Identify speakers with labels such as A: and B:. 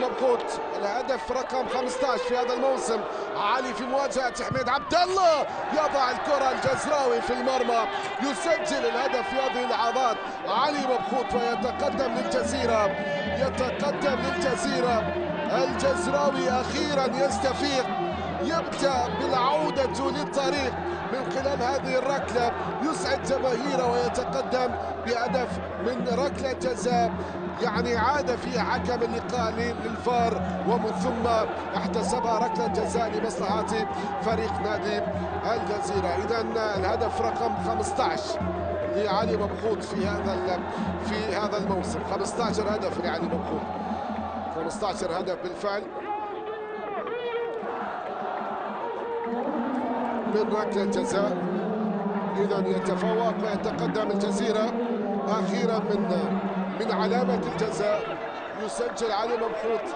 A: مبخوت الهدف رقم 15 في هذا الموسم. علي في مواجهة حميد عبد الله، يضع الكرة الجزراوي في المرمى، يسجل الهدف في هذه اللحظات علي مبخوت ويتقدم للجزيرة، يتقدم للجزيرة. الجزراوي أخيرا يستفيق، يبدأ بالعودة للطريق من خلال هذه الركلة، يسعد جماهيره ويتقدم بهدف من ركلة جزاء. يعني عاد فيها حكم اللقاء للفار ومن ثم احتسبها ركلة جزاء لمصلحة فريق نادي الجزيرة. إذا الهدف رقم 15 لعلي مبخوت في هذا الموسم. 15 هدف لعلي مبخوت، 15 هدف بالفعل من ركلة جزاء. إذا يتفوق ويتقدم الجزيرة أخيرا من علامة الجزاء، يسجل علي مبخوت